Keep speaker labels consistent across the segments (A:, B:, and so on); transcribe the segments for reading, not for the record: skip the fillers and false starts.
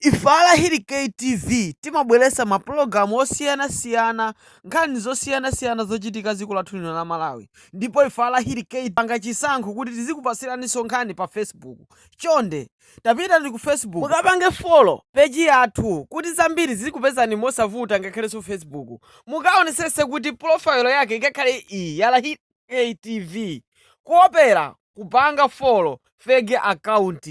A: Ifala hili KTV timabweresa mapulogalamu osiyanasiyana nkhani zosiyanasiyana zochitika dziko lathu lino la Malawi. Ndipo ifala hili KTV panga chisankho kuti tizikupasiraniso nkhani pa Facebook. Chonde tapita ndi ku Facebook mukapange follow peji yathu kuti zambiri zizikupezani mosavuta ngakhalenso Facebook. Mukaonesese kuti profile yake ikakhale iyi yala hili KTV kuopera kupanga follow fake account.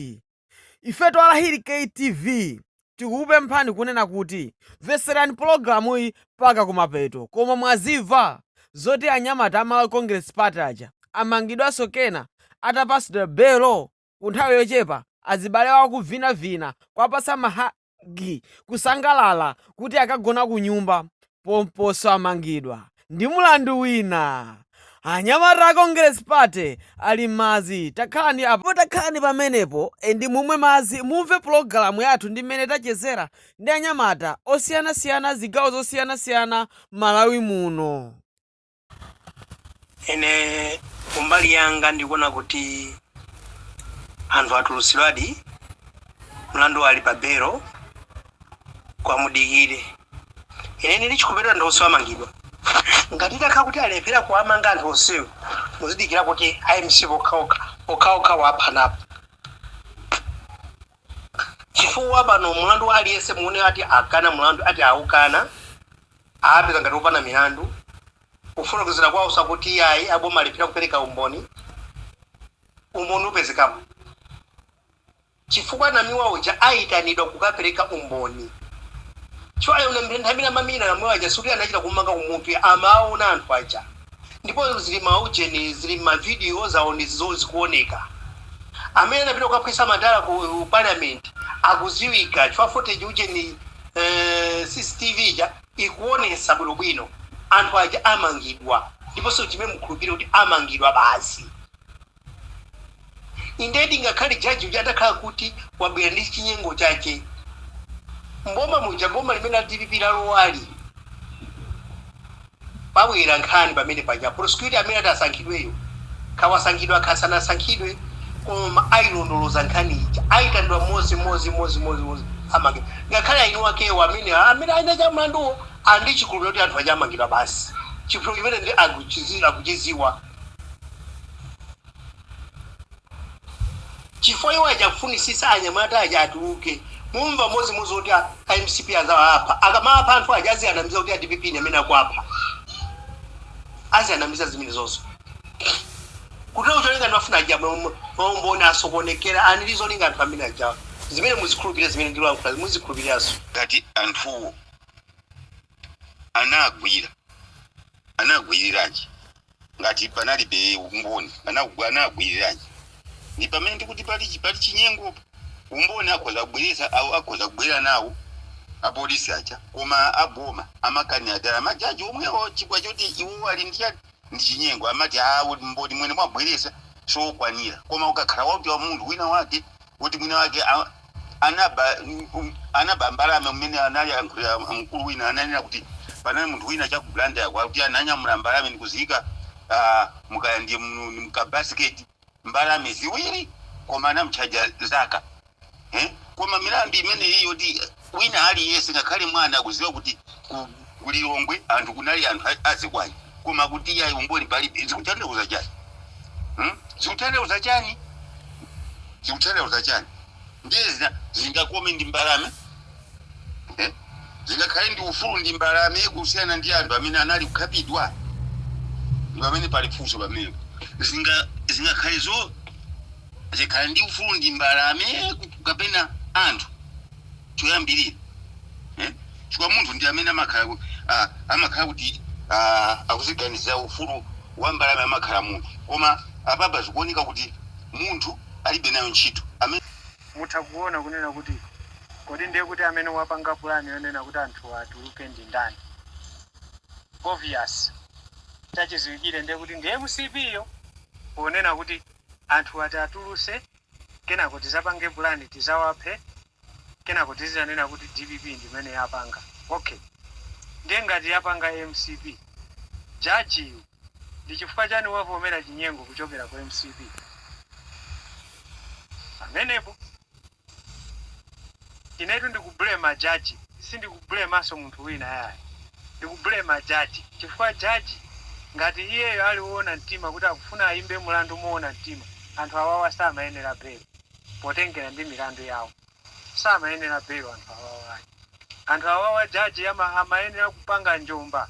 A: Ifeto ala hili KTV tikupe mphani kunena kuti veserani pologalamu iyi paka kumapeto koma mwaziva zoti anyamata Malawi Congress Party aja amangidwanso kena atapasidwa belo ku nthawi yochepa azibale wawo kuvinavina kwapasa mahagi kusangalala kuti akagona ku nyumba pomposo amangidwa ndi mulandu wina. Anyamata a Congress Party ali mazi takhalani apo takhalani pamenepo ndi mumwe mazi mumve pologalamu yathu ndi mmene tachezera ndi anyamata osiyanasiyana zigawo zosiyanasiyana Malawi muno.
B: Ine kumbali yanga ndikuona kuti anthu atulusidwadi mlandu ali pa belo kwa mudikire. Ine ndili chikupetera ndi osawamangidwa ngati takha kuti alephera kuamanga anthu onsewo muzidikira kuti IMC okhaokha waphanapo chifukwa pano mlandu aliyense muone ati akana mlandu ati aukana apeza ngati upana milandu ufuna kuzira kwawo sakuti ayi aboma alephera kupereka umboni upezekapo chifukwa namiwa uja ayitanidwa kukapereka umboni. Chwayo unamthamira mamina na mwaja suri anachita kumanga umuntu amaona anthu aja ndipo zili maujeni zili ma video za onizozi kuoneka amene anapita kukaphwisa madala ku parliament akuziwika chwa footage ujeni CCTV ja ikuonesa bwino anthu aja amangidwa ndipo so chimene mukhulupirira kuti amangidwa basi. Indedi ngakhale jaji uja atakhala kuti wabwera ndi chinyengo chake mboma limene DPP lali pabwera nkhani pamene paja prosecutor amene atasankhidweyo kawasankhidwa kasanasankhidwe koma ayilondoloza nkhani ija ayitanidwa mozi amangidwa ngakhale aino wakewo amene aina cha mlanduwo andi chikhulupiriro kuti anthu aja amangidwa basi chifukwa chimene ndi akuchiziwa chifukwa iwo ajakufunisisa anyamata aja atuluke mumva mozi kuti IMCP azawa apa akamapa anthu aja aziyanamiza kuti DPP ni amene akwapa aziyanamiza zimene zonso kuti ucholinga ndifuna aja mboni asokonekera anilizolinga anthu amene aja zimene muzikhulupirira zimene ndilo akula muzikhulupiriranso
C: ngati anthu anagwiriraji ngati panalibe umboni anagwiriraji ndi pamene ndikuti pali chinyengo umboni akhoza kubweresa au akhoza kubwera nawo apolisi aja koma aboma amakani adala majaji omwewo chifukwa choti iwo ali ndi chinyengo amati mboni mwene mwabweresa sokwanira koma ukakhala wauti wa munthu wina wake kuti mwina wake anaba mbalame mmene anali yankhulira mkulu wina ananena kuti panali munthu wina chakubulanda yakwa kuti ananyamula mbalame ndikuziyika mukayandie mkabasiketi mbalame ziwiri koma anamchaja zaka koma milandu imene iyo di wina aliyense ngakhale mwana akuziwa kuti kulilongwe anthu kunali anthu azikwayi koma kuti yayi umboni palibe zikutanthauza chani zikutanthauza chani ndiye zingakome ndi mbalame zingakhale ndi ufulu ndi mbalame kusiyana ndi anthu amene anali kukhapidwa ndi pamene pali funso pamene zingakhale zikhala ndi ufulu ndi mbalame kapena anthu choyambirira chifukwa munthu ndi amene amakhala kuti akuziganiza ufulu wa mbalame amakhala munthu koma apapa zikuoneka kuti munthu alibe nayo ntchito amene
D: mutha kuona kunena kuti kodi ndiye kuti amene wapanga pulani yonena kuti anthu atuluke ndi ndani. Obvious tachiziwikire ndiye kuti ndiye MCP yo ponena kuti anthu atuluse kenako tizapange pulani tizawaphe kenako tizanena kuti DPP ndimene yapanga. Okay, ndiye ngati yapanga MCP jaji ndi chifukwa chani wavomera chinyengo kuchokera kwa MCP amenepo inetu ndikublema jaji sindikublemanso munthu wina yayi ndikublema jaji chifukwa jaji ngati iyeyo aliona mtima kuti akufuna ayimbe mulandu moona mtima anthu awawa samayenera belo potengera ndi milandu yawo samayenera belo anthu awawa jaji amayenera kupanga njomba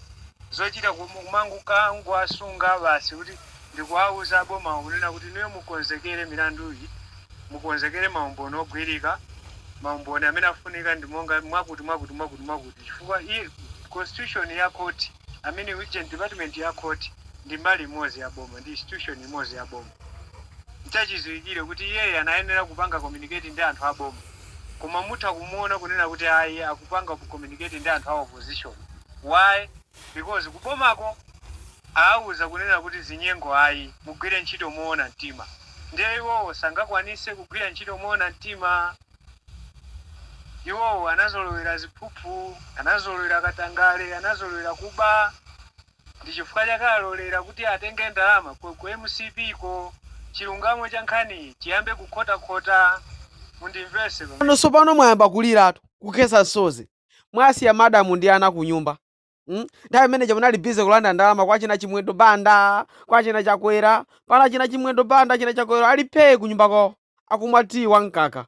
D: zochita kumangu asunga basi kuti ndikuwauza boma kunena kuti niwe mukonzekere milandu iyi mukonzekere maumboni ogwirika maumboni amene afunika ndi monga mwakuti chifukwa iyi constitution ya court amene witchen department ya court ndi mbali imodzi ya boma ndi institution imodzi ya boma nchachiziwikire kuti iye anayenera kupanga communicate ndi anthu a boma koma mutha kumuona kunena kuti ayi akupanga communicate ndi anthu a opposition why because kubomako auza kunena kuti zinyengo ayi mugwire ntchito moona mtima ndiye iwowo sangakwanise kugwira ntchito moona mtima iwowo anazolowera ziphuphu anazolowera katangale anazolowera kuba ndi chifukwa chake alolera kuti atenge ndalama ku MCP ko chilungamo cha nkhani chiyambe kukhota mundimvese
A: Nonso pano mwayamba kuliratu kukhetsa sozi mwasiya madamu ndi ana ku nyumba nthawi imeneyo munali bize kulanda ndalama kwa china chimwendo banda kwa china chakwera pana china chimwendo banda china chakwera ali phe ku nyumbako akumwa tii wankaka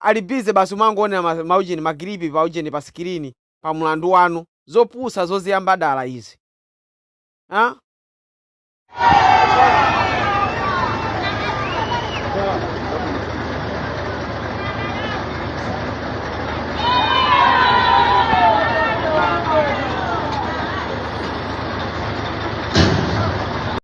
A: ali bize basi umangoonera maujeni magiripi paujeni pa sikirini pa mlandu wanu zopusa zoziyamba dala izi